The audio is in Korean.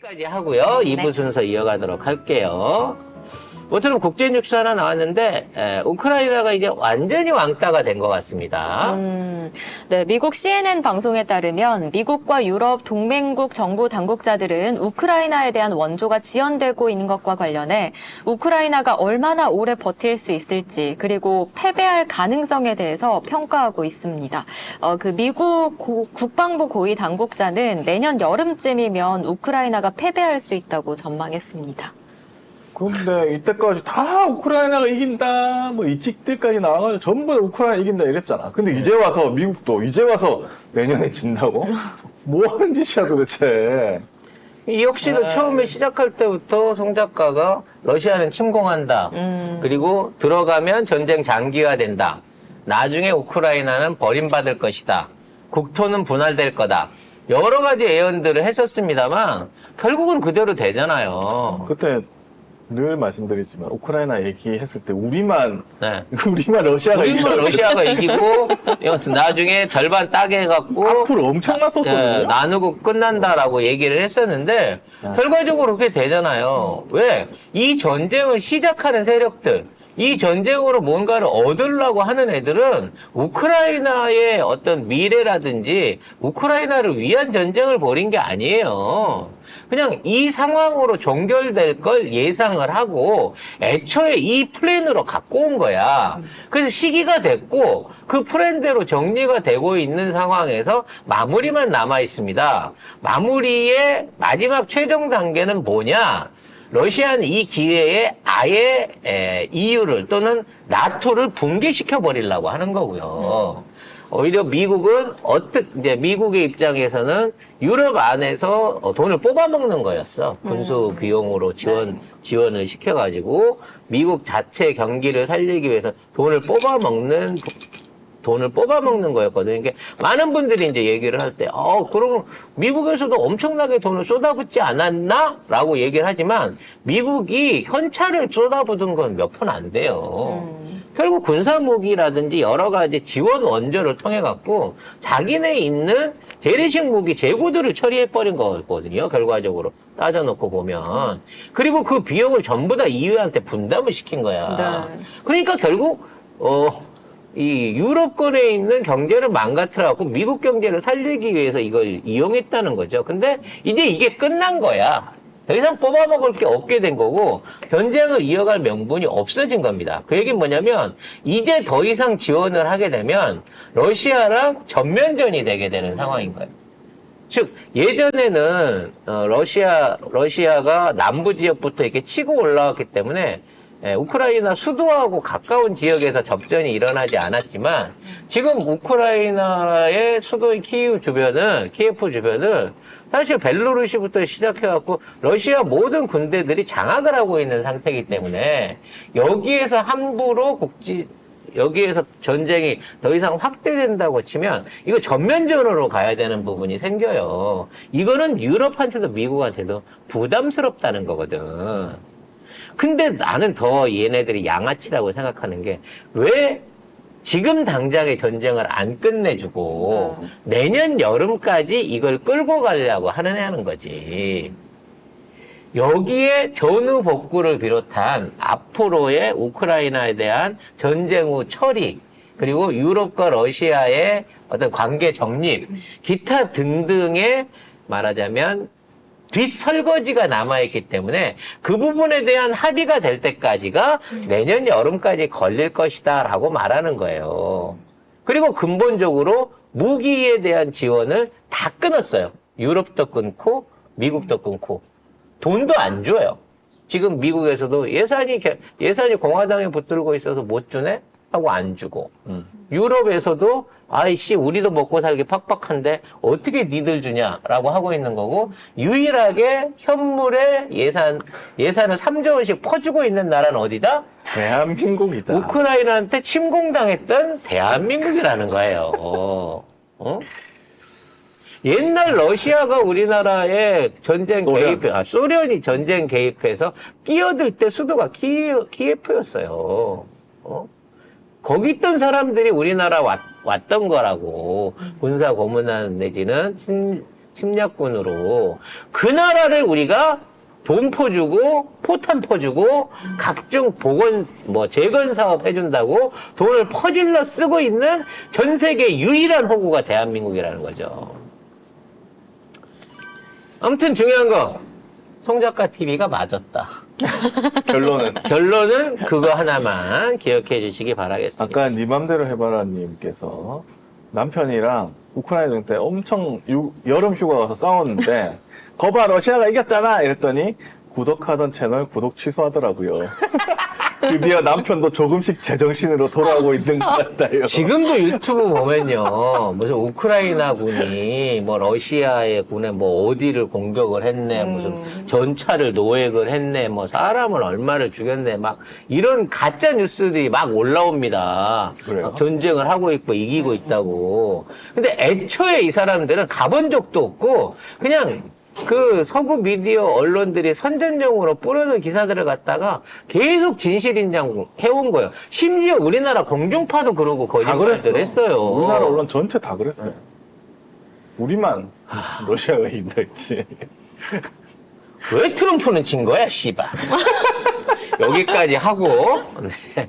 여기까지 하고요. 2부 순서 이어가도록 할게요. 모처럼 국제뉴스 하나 나왔는데 우크라이나가 이제 완전히 왕따가 된 것 같습니다. 네, 미국 CNN 방송에 따르면 미국과 유럽 동맹국 정부 당국자들은 우크라이나에 대한 원조가 지연되고 있는 것과 관련해 우크라이나가 얼마나 오래 버틸 수 있을지 그리고 패배할 가능성에 대해서 평가하고 있습니다. 그 미국 국방부 고위 당국자는 내년 여름쯤이면 우크라이나가 패배할 수 있다고 전망했습니다. 근데 이때까지 다 우크라이나가 이긴다, 뭐 이 찍들까지 나와가지고 전부 다 우크라이나 이긴다 이랬잖아. 근데 이제 와서 미국도 이제 와서 내년에 진다고? 뭐 하는 짓이야 도대체. 이 역시도 처음에 시작할 때부터 송 작가가 러시아는 침공한다. 그리고 들어가면 전쟁 장기화된다. 나중에 우크라이나는 버림받을 것이다. 국토는 분할될 거다. 여러 가지 예언들을 했었습니다만 결국은 그대로 되잖아요. 그때 늘 말씀드리지만 우크라이나 얘기했을 때 우리만 네. 러시아가 우리만 러시아가 이기고 나중에 절반 따게 해갖고 앞으로 엄청났었거든요. 나누고 끝난다라고 얘기를 했었는데 결과적으로 그렇게 되잖아요. 왜? 이 전쟁을 시작하는 세력들, 이 전쟁으로 뭔가를 얻으려고 하는 애들은 우크라이나의 어떤 미래라든지 우크라이나를 위한 전쟁을 벌인 게 아니에요. 그냥 이 상황으로 종결될 걸 예상을 하고 애초에 이 플랜으로 갖고 온 거야. 그래서 시기가 됐고 그 플랜대로 정리가 되고 있는 상황에서 마무리만 남아 있습니다. 마무리의 마지막 최종 단계는 뭐냐? 러시아는 이 기회에 아예 EU를 또는 나토를 붕괴시켜 버리려고 하는 거고요. 오히려 미국은 이제 미국의 입장에서는 유럽 안에서 돈을 뽑아먹는 거였어. 군수 비용으로 지원을 시켜가지고 미국 자체 경기를 살리기 위해서 돈을 뽑아먹는 거였거든요. 그러니까 많은 분들이 이제 얘기를 할 때, 그럼 미국에서도 엄청나게 돈을 쏟아붓지 않았나? 라고 얘기를 하지만 미국이 현찰을 쏟아붓은 건 몇 푼 안 돼요. 결국 군사무기라든지 여러 가지 지원 원조를 통해갖고 자기네 있는 재래식 무기 재고들을 처리해버린 거거든요. 결과적으로 따져놓고 보면. 그리고 그 비용을 전부 다 EU한테 분담을 시킨 거야. 네. 그러니까 결국, 이 유럽권에 있는 경제를 망가뜨려갖고 미국 경제를 살리기 위해서 이걸 이용했다는 거죠. 근데 이제 이게 끝난 거야. 더 이상 뽑아먹을 게 없게 된 거고 전쟁을 이어갈 명분이 없어진 겁니다. 그 얘기는 뭐냐면 이제 더 이상 지원을 하게 되면 러시아랑 전면전이 되게 되는 상황인 거예요. 즉 예전에는 러시아가 남부 지역부터 이렇게 치고 올라왔기 때문에 우크라이나 수도하고 가까운 지역에서 접전이 일어나지 않았지만 지금 우크라이나의 수도인 키예프 주변은 사실 벨로루시부터 시작해갖고 러시아 모든 군대들이 장악을 하고 있는 상태이기 때문에 여기에서 함부로 여기에서 전쟁이 더 이상 확대된다고 치면 이거 전면전으로 가야 되는 부분이 생겨요. 이거는 유럽한테도 미국한테도 부담스럽다는 거거든. 근데 나는 더 얘네들이 양아치라고 생각하는 게 왜 지금 당장의 전쟁을 안 끝내주고 내년 여름까지 이걸 끌고 가려고 하는 거지. 여기에 전후 복구를 비롯한 앞으로의 우크라이나에 대한 전쟁 후 처리 그리고 유럽과 러시아의 어떤 관계 정립 기타 등등의 말하자면 뒷설거지가 남아있기 때문에 그 부분에 대한 합의가 될 때까지가 내년 여름까지 걸릴 것이다 라고 말하는 거예요. 그리고 근본적으로 무기에 대한 지원을 다 끊었어요. 유럽도 끊고 미국도 끊고 돈도 안 줘요. 지금 미국에서도 예산이 공화당에 붙들고 있어서 못 주네? 하고 안 주고 유럽에서도 아이씨 우리도 먹고 살기 팍팍한데 어떻게 니들 주냐라고 하고 있는 거고 유일하게 현물에 예산을 3조 원씩 퍼주고 있는 나라는 어디다? 대한민국이다. 우크라이나한테 침공당했던 대한민국이라는 거예요. 옛날 러시아가 우리나라에 전쟁 소련이 전쟁 개입해서 끼어들 때 수도가 키예프였어요. 거기 있던 사람들이 우리나라 왔던 거라고. 군사 고문단 내지는 침략군으로 그 나라를 우리가 돈 퍼주고 포탄 퍼주고 각종 보건 뭐 재건 사업 해준다고 돈을 퍼질러 쓰고 있는 전 세계 유일한 호구가 대한민국이라는 거죠. 아무튼 중요한 거 송작가 TV가 맞았다. 결론은 그거 하나만 기억해 주시기 바라겠습니다. 아까 네 맘대로 해봐라 님께서 남편이랑 우크라이나 전쟁 때 엄청 여름 휴가 가서 싸웠는데 거봐 러시아가 이겼잖아 이랬더니 구독하던 채널 구독 취소하더라고요. 드디어 남편도 조금씩 제정신으로 돌아오고 있는 것 같아요. 지금도 유튜브 보면요, 무슨 우크라이나 군이 뭐 러시아의 군에 뭐 어디를 공격을 했네, 무슨 전차를 노획을 했네, 뭐 사람을 얼마를 죽였네, 막 이런 가짜 뉴스들이 막 올라옵니다. 그래요? 막 전쟁을 하고 있고 이기고 있다고. 근데 애초에 이 사람들은 가본 적도 없고 그냥 그 서구 미디어 언론들이 선전용으로 뿌려놓은 기사들을 갖다가 계속 진실인정 해온 거예요. 심지어 우리나라 공중파도 그러고 다 그랬어. 거짓말들 했어요. 우리나라 언론 전체 다 그랬어요. 우리만 러시아가 이긴다 했지. 왜 트럼프는 진 거야, 씨발. 여기까지 하고. 네.